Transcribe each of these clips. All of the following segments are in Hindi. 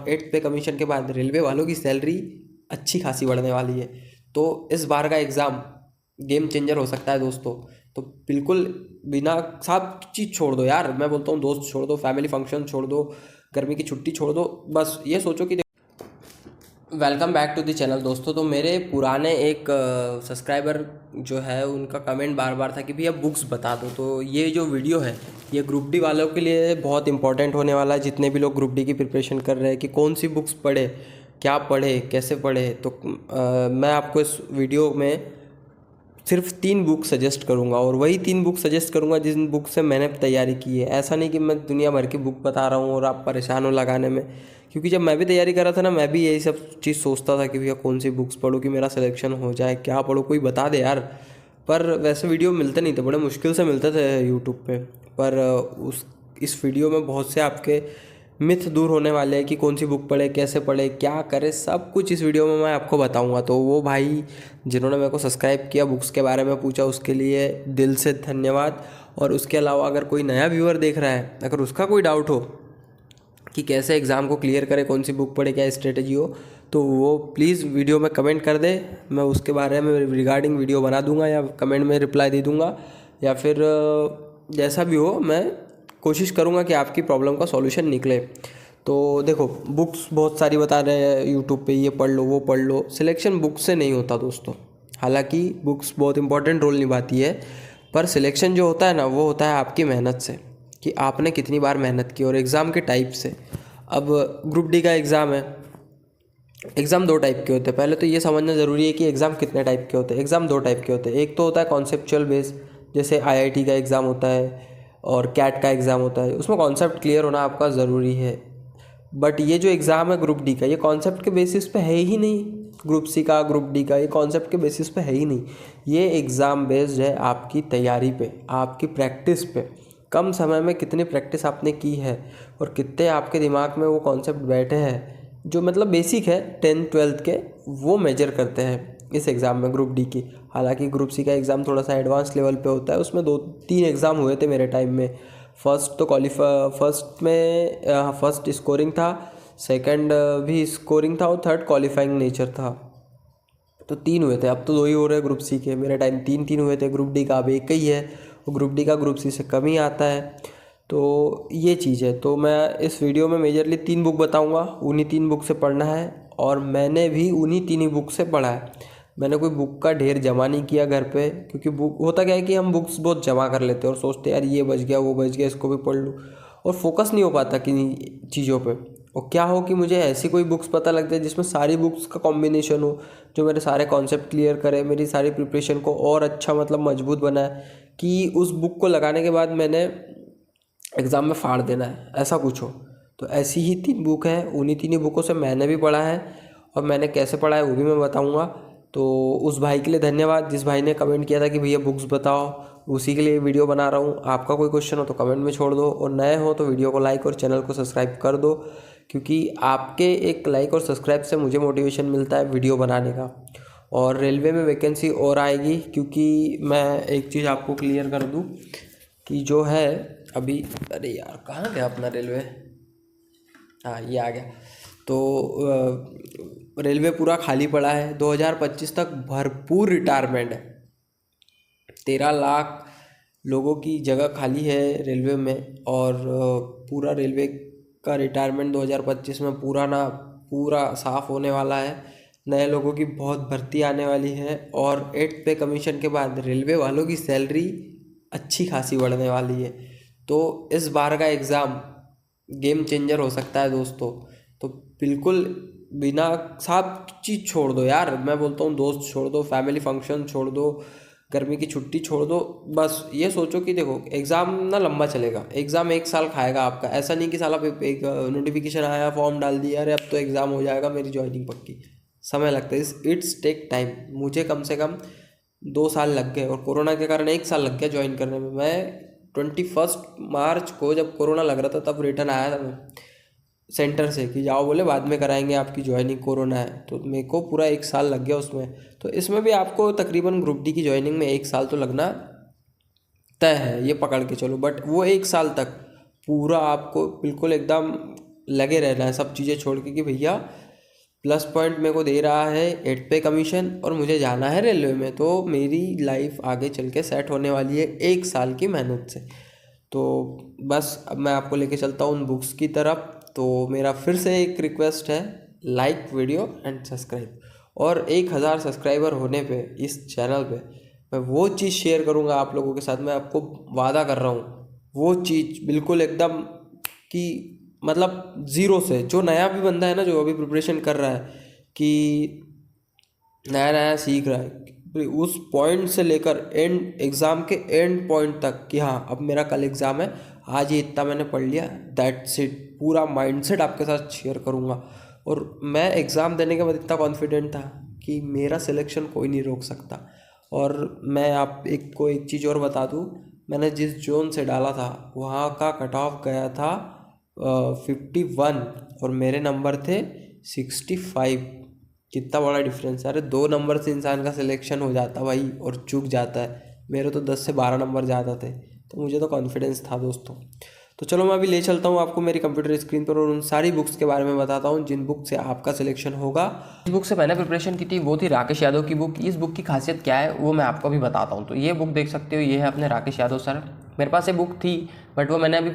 8th पे कमीशन के बाद रेलवे वालों की सैलरी अच्छी खासी बढ़ने वाली है। तो इस बार का एग्ज़ाम गेम चेंजर हो सकता है दोस्तों। तो बिल्कुल बिना सब चीज़ छोड़ दो यार, मैं बोलता हूँ दोस्त छोड़ दो, फैमिली फंक्शन छोड़ दो, गर्मी की छुट्टी छोड़ दो, बस ये सोचो कि welcome back to the channel दोस्तों। तो मेरे पुराने एक सब्सक्राइबर जो है उनका कमेंट बार बार था कि भैया बुक्स बता दो। तो ये जो वीडियो है ये ग्रुप डी वालों के लिए बहुत इंपॉर्टेंट होने वाला है। जितने भी लोग ग्रुप डी की प्रिपरेशन कर रहे हैं कि कौन सी बुक्स पढ़े, क्या पढ़े, कैसे पढ़े, तो मैं आपको इस वीडियो में सिर्फ 3 बुक सजेस्ट करूंगा और वही 3 बुक सजेस्ट करूंगा जिन बुक से मैंने तैयारी की है। ऐसा नहीं कि मैं दुनिया भर की बुक बता रहा हूँ और आप परेशान हो लगाने में, क्योंकि जब मैं भी तैयारी कर रहा था ना, मैं भी यही सब चीज़ सोचता था कि भैया कौन सी बुक्स पढ़ूँ कि मेरा सिलेक्शन हो जाए, क्या पढ़ूँ, कोई बता दे यार। पर वैसे वीडियो मिलते नहीं थे, बड़े मुश्किल से मिलते थे यूट्यूब पे। पर इस वीडियो में बहुत से आपके मिथ दूर होने वाले हैं कि कौन सी बुक पढ़े, कैसे पढ़े, क्या करे, सब कुछ इस वीडियो में मैं आपको बताऊंगा। तो वो भाई जिन्होंने मेरे को सब्सक्राइब किया, बुक्स के बारे में पूछा, उसके लिए दिल से धन्यवाद। और उसके अलावा अगर कोई नया व्यूअर देख रहा है, अगर उसका कोई डाउट हो कि कैसे एग्ज़ाम को क्लियर करे, कौन सी बुक पढ़े, क्या स्ट्रेटजी हो, तो वो प्लीज़ वीडियो में कमेंट कर दे। मैं उसके बारे में रिगार्डिंग वीडियो बना दूंगा या कमेंट में रिप्लाई दे दूंगा, या फिर जैसा भी हो मैं कोशिश करूँगा कि आपकी प्रॉब्लम का सॉल्यूशन निकले। तो देखो, बुक्स बहुत सारी बता रहे हैं यूट्यूब पे, ये पढ़ लो, वो पढ़ लो। सिलेक्शन बुक से नहीं होता दोस्तों। हालांकि बुक्स बहुत इंपॉर्टेंट रोल निभाती है, पर सिलेक्शन जो होता है ना, वो होता है आपकी मेहनत से, कि आपने कितनी बार मेहनत की, और एग्ज़ाम के टाइप से। अब ग्रुप डी का एग्ज़ाम है। एग्ज़ाम 2 टाइप के होते हैं। पहले तो ये समझना ज़रूरी है कि एग्ज़ाम कितने टाइप के होते हैं। एग्ज़ाम 2 टाइप के होते हैं। एक तो होता है कॉन्सेप्चुअल बेस, जैसे आईआईटी का एग्ज़ाम होता है और कैट का एग्ज़ाम होता है। उसमें कॉन्सेप्ट क्लियर होना आपका ज़रूरी है। बट ये जो एग्ज़ाम है ग्रुप डी का, ये कॉन्सेप्ट के बेसिस पे है ही नहीं। ग्रुप सी का, ग्रुप डी का, ये कॉन्सेप्ट के बेसिस पे है ही नहीं। ये एग्ज़ाम बेस्ड है आपकी तैयारी पे, आपकी प्रैक्टिस पे। कम समय में कितनी प्रैक्टिस आपने की है और कितने आपके दिमाग में वो कॉन्सेप्ट बैठे हैं, जो मतलब बेसिक है 10th-12th के, वो मेजर करते हैं इस एग्ज़ाम में ग्रुप डी की। हालांकि ग्रुप सी का एग्ज़ाम थोड़ा सा एडवांस लेवल पे होता है। उसमें 2-3 एग्ज़ाम हुए थे मेरे टाइम में। फर्स्ट स्कोरिंग था, सेकंड भी स्कोरिंग था और थर्ड क्वालिफाइंग नेचर था। तो 3 हुए थे। अब तो 2 ही हो रहे हैं ग्रुप सी के। मेरे टाइम 3-3 हुए थे। ग्रुप डी का अब एक ही है, और ग्रुप डी का ग्रुप सी से कम ही आता है। तो ये चीज़ है। तो मैं इस वीडियो में मेजरली 3 बुक बताऊंगा, उन्हीं 3 बुक से पढ़ना है। और मैंने भी उन्हीं 3 ही बुक से पढ़ा है। मैंने कोई बुक का ढेर जमा नहीं किया घर पे, क्योंकि बुक होता क्या है कि हम बुक्स बहुत जमा कर लेते हैं और सोचते हैं यार ये बच गया, वो बच गया, इसको भी पढ़ लूँ, और फोकस नहीं हो पाता किन्हीं चीज़ों पे। और क्या हो कि मुझे ऐसी कोई बुक्स पता लग जाए जिसमें सारी बुक्स का कॉम्बिनेशन हो, जो मेरे सारे कॉन्सेप्ट क्लियर करे, मेरी सारी प्रिपरेशन को और अच्छा मतलब मजबूत बनाए, कि उस बुक को लगाने के बाद मैंने एग्ज़ाम में फाड़ देना है, ऐसा कुछ हो। तो ऐसी ही 3 बुक है। उन्हीं 3 ही बुकों से मैंने भी पढ़ा है, और मैंने कैसे पढ़ा है वो भी मैं बताऊंगा। तो उस भाई के लिए धन्यवाद जिस भाई ने कमेंट किया था कि भैया बुक्स बताओ, उसी के लिए वीडियो बना रहा हूँ। आपका कोई क्वेश्चन हो तो कमेंट में छोड़ दो, और नए हो तो वीडियो को लाइक और चैनल को सब्सक्राइब कर दो, क्योंकि आपके एक लाइक और सब्सक्राइब से मुझे मोटिवेशन मिलता है वीडियो बनाने का। और रेलवे में वैकेंसी और आएगी, क्योंकि मैं एक चीज़ आपको क्लियर कर दूँ कि जो है अभी, अरे यार कहाँ गया अपना रेलवे, हाँ ये आ गया। तो रेलवे पूरा खाली पड़ा है। 2025 तक भरपूर रिटायरमेंट है। 13 लाख लोगों की जगह खाली है रेलवे में, और पूरा रेलवे का रिटायरमेंट 2025 में पूरा साफ होने वाला है। नए लोगों की बहुत भर्ती आने वाली है, और 8th पे कमीशन के बाद रेलवे वालों की सैलरी अच्छी खासी बढ़ने वाली है। तो इस बार का एग्ज़ाम गेम चेंजर हो सकता है दोस्तों। तो बिल्कुल बिना सब चीज़ छोड़ दो यार, मैं बोलता हूँ दोस्त छोड़ दो, फैमिली फंक्शन छोड़ दो, गर्मी की छुट्टी छोड़ दो। बस ये सोचो कि देखो एग्ज़ाम ना लंबा चलेगा। एग्ज़ाम 1 साल खाएगा आपका। ऐसा नहीं कि साला एक नोटिफिकेशन आया, फॉर्म डाल दिया, अरे अब तो एग्ज़ाम हो जाएगा, मेरी ज्वाइनिंग पक्की। समय लगता है, इट्स टेक टाइम। मुझे कम से कम 2 साल लग गए, और कोरोना के कारण 1 साल लग गया ज्वाइन करने में। मैं 21 मार्च को जब कोरोना लग रहा था तब रिटर्न आया था मैं सेंटर से, कि जाओ, बोले बाद में कराएंगे आपकी ज्वाइनिंग, कोरोना है। तो मेरे को पूरा 1 साल लग गया उसमें। तो इसमें भी आपको तकरीबन ग्रुप डी की ज्वाइनिंग में 1 साल तो लगना तय है, ये पकड़ के चलो। बट वो 1 साल तक पूरा आपको बिल्कुल एकदम लगे रहना है सब चीज़ें छोड़ के कि भैया प्लस पॉइंट मेरे को दे रहा है 8 पे कमीशन और मुझे जाना है रेलवे में, तो मेरी लाइफ आगे चल के सेट होने वाली है 1 साल की मेहनत से। तो बस अब मैं आपको लेके चलता हूँ उन बुक्स की तरफ। तो मेरा फिर से एक रिक्वेस्ट है, लाइक वीडियो एंड सब्सक्राइब। और 1000 सब्सक्राइबर होने पे इस चैनल पे मैं वो चीज़ शेयर करूँगा आप लोगों के साथ, मैं आपको वादा कर रहा हूँ वो चीज़ बिल्कुल एकदम कि मतलब ज़ीरो से, जो नया भी बंदा है ना, जो अभी प्रिपरेशन कर रहा है कि नया नया सीख रहा है, उस पॉइंट से लेकर एंड एग्ज़ाम के एंड पॉइंट तक कि हाँ अब मेरा कल एग्ज़ाम है, आज ये इतना मैंने पढ़ लिया, दैट्स इट, पूरा माइंडसेट आपके साथ शेयर करूँगा। और मैं एग्ज़ाम देने के बाद इतना कॉन्फिडेंट था कि मेरा सिलेक्शन कोई नहीं रोक सकता। और मैं आप एक चीज़ और बता दूँ, मैंने जिस जोन से डाला था वहाँ का कट ऑफ गया था 51 और मेरे नंबर थे 65। कितना बड़ा डिफरेंस है। अरे 2 नंबर से इंसान का सिलेक्शन हो जाता भाई और चूक जाता है। मेरे तो 10 से 12 नंबर ज़्यादा थे, तो मुझे तो कॉन्फिडेंस था दोस्तों। तो चलो मैं अभी ले चलता हूँ आपको मेरी कंप्यूटर स्क्रीन पर और उन सारी बुक्स के बारे में बताता हूँ जिन बुक से आपका सिलेक्शन होगा। इस बुक से मैंने प्रिपरेशन की थी वो थी राकेश यादव की बुक। इस बुक की खासियत क्या है वो मैं आपको अभी बताता हूँ। तो ये बुक देख सकते हो, ये है अपने राकेश यादव सर। मेरे पास ये बुक थी बट वो मैंने अभी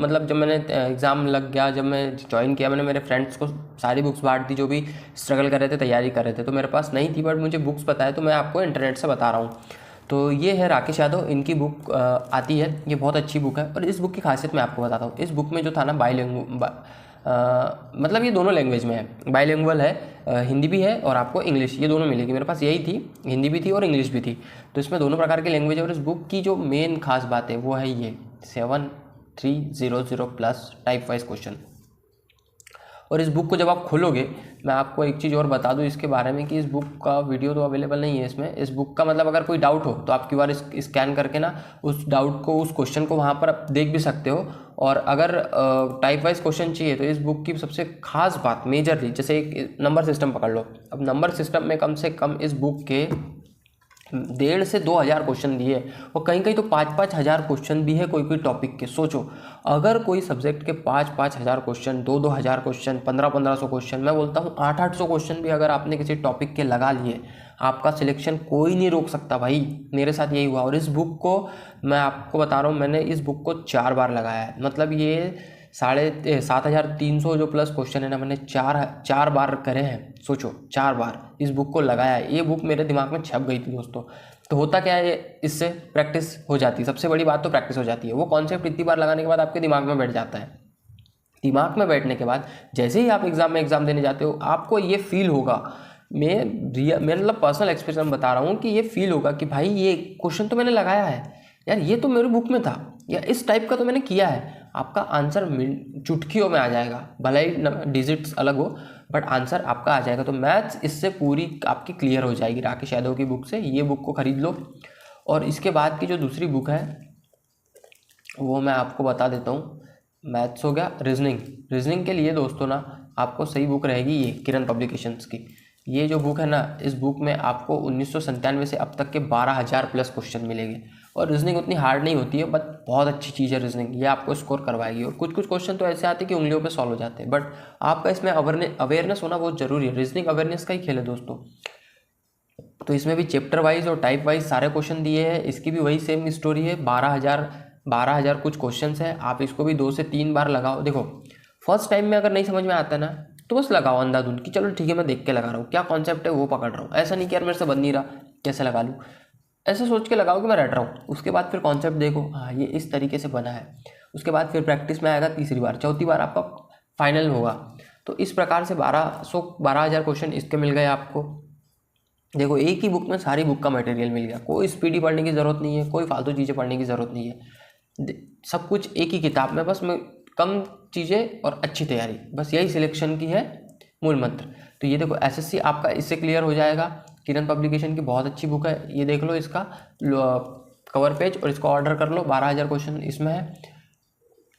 मतलब जब मैंने एग्ज़ाम लग गया, जब मैं ज्वाइन किया, मैंने मेरे फ्रेंड्स को सारी बुक्स बांट दी जो भी स्ट्रगल कर रहे थे, तैयारी कर रहे थे। तो मेरे पास नहीं थी बट मुझे बुक्स पता है, तो मैं आपको इंटरनेट से बता रहा हूँ। तो ये है राकेश यादव, इनकी बुक आती है, ये बहुत अच्छी बुक है। और इस बुक की खासियत मैं आपको बताता हूँ। इस बुक में जो था ना मतलब ये दोनों लैंग्वेज में है, बाईलिंगुअल है, हिंदी भी है और आपको इंग्लिश, ये दोनों मिलेगी। मेरे पास यही थी, हिंदी भी थी और इंग्लिश भी थी, तो इसमें दोनों प्रकार की लैंग्वेज है। और इस बुक की जो मेन खास बात है वो है ये 7300 प्लस टाइप वाइज क्वेश्चन। और इस बुक को जब आप खोलोगे, मैं आपको एक चीज़ और बता दूं इसके बारे में कि इस बुक का वीडियो तो अवेलेबल नहीं है इसमें। इस बुक का मतलब अगर कोई डाउट हो तो आप क्यूआर स्कैन करके ना उस डाउट को, उस क्वेश्चन को वहाँ पर आप देख भी सकते हो। और अगर टाइप वाइज क्वेश्चन चाहिए तो इस बुक की सबसे खास बात मेजरली, जैसे एक नंबर सिस्टम पकड़ लो। अब नंबर सिस्टम में कम से कम इस बुक के 1,500 से 2,000 क्वेश्चन दिए और कहीं कहीं तो 5-5 हज़ार क्वेश्चन भी है कोई कोई टॉपिक के। सोचो अगर कोई सब्जेक्ट के 5-5 हज़ार क्वेश्चन, 2-2 हज़ार क्वेश्चन, 1500-1500 क्वेश्चन, मैं बोलता हूँ 800-800 क्वेश्चन भी अगर आपने किसी टॉपिक के लगा लिए, आपका सिलेक्शन कोई नहीं रोक सकता भाई। मेरे साथ यही हुआ। और इस बुक को मैं आपको बता रहा हूँ, मैंने इस बुक को 4 बार लगाया है। मतलब ये 7,300 जो प्लस क्वेश्चन है ना, मैंने चार बार करे हैं। सोचो 4 बार इस बुक को लगाया है। ये बुक मेरे दिमाग में छप गई थी दोस्तों। तो होता क्या है, इससे प्रैक्टिस हो जाती है। सबसे बड़ी बात तो प्रैक्टिस हो जाती है। वो कॉन्सेप्ट इतनी बार लगाने के बाद आपके दिमाग में बैठ जाता है। दिमाग में बैठने के बाद जैसे ही आप एग्ज़ाम देने जाते हो, आपको ये फील होगा, मैं मतलब पर्सनल एक्सपीरियंस बता रहा हूँ कि ये फील होगा कि भाई ये क्वेश्चन तो मैंने लगाया है यार, ये तो मेरे बुक में था, या इस टाइप का तो मैंने किया है। आपका आंसर चुटकियों में आ जाएगा, भले ही डिजिट्स अलग हो बट आंसर आपका आ जाएगा। तो मैथ्स इससे पूरी आपकी क्लियर हो जाएगी राकेश यादव की बुक से। ये बुक को खरीद लो। और इसके बाद की जो दूसरी बुक है वो मैं आपको बता देता हूँ। मैथ्स हो गया, रीजनिंग के लिए दोस्तों ना आपको सही बुक रहेगी ये किरण पब्लिकेशंस की। ये जो बुक है ना, इस बुक में आपको 1997 से अब तक के 12,000 प्लस क्वेश्चन मिलेंगे। और रीजनिंग उतनी हार्ड नहीं होती है बट बहुत अच्छी चीज़ है रीजनिंग, ये आपको स्कोर करवाएगी। और कुछ कुछ क्वेश्चन तो ऐसे आते हैं कि उंगलियों पे सॉल्व हो जाते हैं, बट आपका इसमें अवेयरनेस होना बहुत जरूरी है। रीजनिंग अवेयरनेस का ही खेल है दोस्तों। तो इसमें भी चैप्टर वाइज और टाइप वाइज सारे क्वेश्चन दिए हैं। इसकी भी वही सेम स्टोरी है, 12,000 कुछ क्वेश्चन है। आप इसको भी 2 से 3 बार लगाओ। देखो फर्स्ट टाइम में अगर नहीं समझ में आता ना तो बस लगाओ अंधाधुंध कि चलो ठीक है मैं देख के लगा रहा हूँ, क्या कॉन्सेप्ट है वो पकड़ रहा हूँ। ऐसा नहीं कि यार मेरे से बन नहीं रहा, कैसे लगा लूँ, ऐसे सोच के लगाओ कि मैं रट रहा हूँ। उसके बाद फिर कॉन्सेप्ट देखो, हाँ ये इस तरीके से बना है। उसके बाद फिर प्रैक्टिस में आएगा, तीसरी बार, चौथी बार आपका फाइनल होगा। तो इस प्रकार से 12,000 क्वेश्चन इसके मिल गए आपको। देखो एक ही बुक में सारी बुक का मटेरियल मिल गया, कोई स्पीडी पढ़ने की ज़रूरत नहीं है, कोई फालतू चीज़ें पढ़ने की ज़रूरत नहीं है। सब कुछ एक ही किताब में, बस मैं कम चीज़ें और अच्छी तैयारी, बस यही सिलेक्शन की है मूल मंत्र। तो ये देखो एसएससी आपका इससे क्लियर हो जाएगा। किरण पब्लिकेशन की बहुत अच्छी बुक है, ये देख लो इसका कवर पेज और इसको ऑर्डर कर लो। 12,000 क्वेश्चन इसमें है।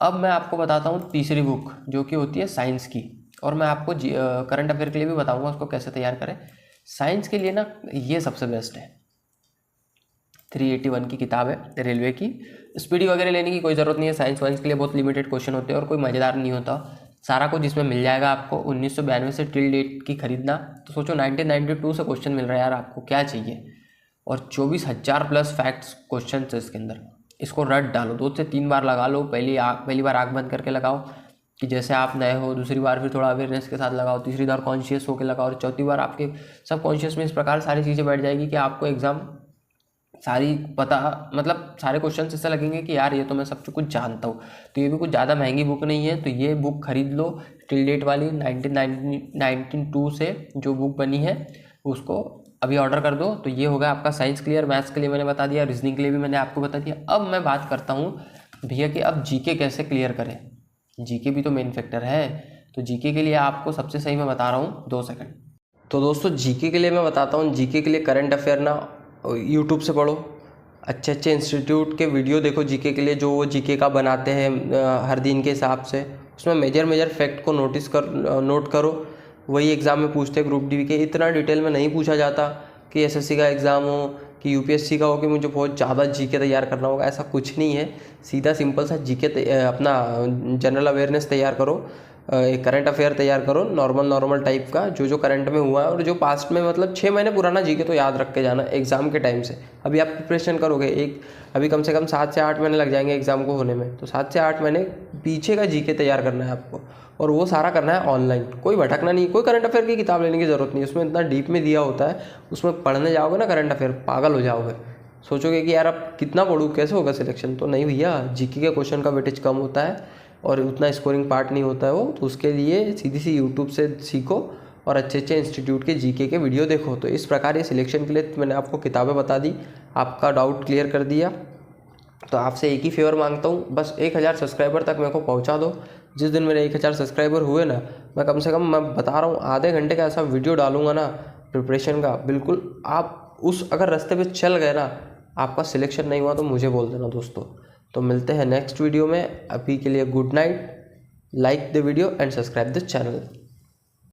अब मैं आपको बताता हूँ तीसरी बुक जो कि होती है साइंस की, और मैं आपको करंट अफेयर के लिए भी बताऊँगा उसको कैसे तैयार करें। साइंस के लिए ना ये सबसे बेस्ट है, 381 की किताब है रेलवे की। स्पीडी वगैरह लेने की कोई ज़रूरत नहीं है, साइंस वाइंस के लिए बहुत लिमिटेड क्वेश्चन होते हैं और कोई मज़ेदार नहीं होता। सारा कुछ इसमें मिल जाएगा आपको। 1992 से टिल डेट की खरीदना, तो सोचो 1992 से क्वेश्चन मिल रहा है यार, आपको क्या चाहिए। और 24,000 प्लस फैक्ट्स क्वेश्चन है इसके अंदर। इसको रट डालो, 2 से 3 बार लगा लो। पहली बार आँख बंद करके लगाओ कि जैसे आप नए हो, दूसरी बार फिर थोड़ा अवेयरनेस के साथ लगाओ, तीसरी बार कॉन्शियस होकर लगाओ, और चौथी बार आपके सब कॉन्शियस में इस प्रकार सारी चीज़ें बैठ जाएगी कि आपको एग्ज़ाम सारी पता, मतलब सारे क्वेश्चन ऐसे लगेंगे कि यार ये तो मैं सब कुछ जानता हूँ। तो ये भी कुछ ज़्यादा महंगी बुक नहीं है, तो ये बुक खरीद लो टिल डेट वाली। 1992 से जो बुक बनी है उसको अभी ऑर्डर कर दो। तो ये होगा आपका साइंस क्लियर। मैथ्स के लिए मैंने बता दिया, रीजनिंग के लिए भी मैंने आपको बता दिया। अब मैं बात करता हूँ भैया कि अब जीके कैसे क्लियर करें। जीके भी तो मेन फैक्टर है। तो जीके के लिए आपको सबसे सही मैं बता रहा हूँ, 2 सेकंड। तो दोस्तों जीके के लिए मैं बताता हूँ, जीके के लिए करंट अफेयर ना यूट्यूब से पढ़ो, अच्छे अच्छे इंस्टीट्यूट के वीडियो देखो जीके के लिए, जो वो जीके का बनाते हैं हर दिन के हिसाब से। उसमें मेजर फैक्ट को नोट करो। वही एग्ज़ाम में पूछते हैं ग्रुप डी के। इतना डिटेल में नहीं पूछा जाता कि एसएससी का एग्ज़ाम हो कि यूपीएससी का हो कि मुझे बहुत ज़्यादा जीके तैयार करना होगा, ऐसा कुछ नहीं है। सीधा सिंपल सा जीके अपना जनरल अवेयरनेस तैयार करो, एक करंट अफेयर तैयार करो नॉर्मल टाइप का, जो करंट में हुआ है और जो पास्ट में, मतलब 6 महीने पुराना जीके तो याद रख के जाना एग्ज़ाम के टाइम से। अभी आप प्रिपरेशन करोगे अभी कम से कम 7 से 8 महीने लग जाएंगे एग्ज़ाम को होने में, तो 7 से 8 महीने पीछे का जीके तैयार करना है आपको, और वो सारा करना है ऑनलाइन। कोई भटकना नहीं, कोई करंट अफेयर की किताब लेने की ज़रूरत नहीं, उसमें इतना डीप में दिया होता है। उसमें पढ़ने जाओगे ना करंट अफेयर, पागल हो जाओगे, सोचोगे कि यार अब कितना पढ़ूँ, कैसे होगा सिलेक्शन। तो नहीं भैया, जीके के क्वेश्चन का वेटेज कम होता है और उतना स्कोरिंग पार्ट नहीं होता है वो। तो उसके लिए सीधी सी यूट्यूब से सीखो और अच्छे अच्छे इंस्टीट्यूट के जीके के वीडियो देखो। तो इस प्रकार ये सिलेक्शन के लिए मैंने आपको किताबें बता दी, आपका डाउट क्लियर कर दिया। तो आपसे एक ही फेवर मांगता हूँ, बस 1000 सब्सक्राइबर तक मेरे को पहुँचा दो। जिस दिन मेरे 1000 सब्सक्राइबर हुए ना, मैं कम से कम, मैं बता रहा हूँ, आधे घंटे का ऐसा वीडियो डालूंगा ना प्रिपरेशन का, बिल्कुल आप उस अगर रास्ते पे चल गए ना, आपका सिलेक्शन नहीं हुआ तो मुझे बोल देना दोस्तों। तो मिलते हैं नेक्स्ट वीडियो में, अभी के लिए good night. Like the video and subscribe the channel.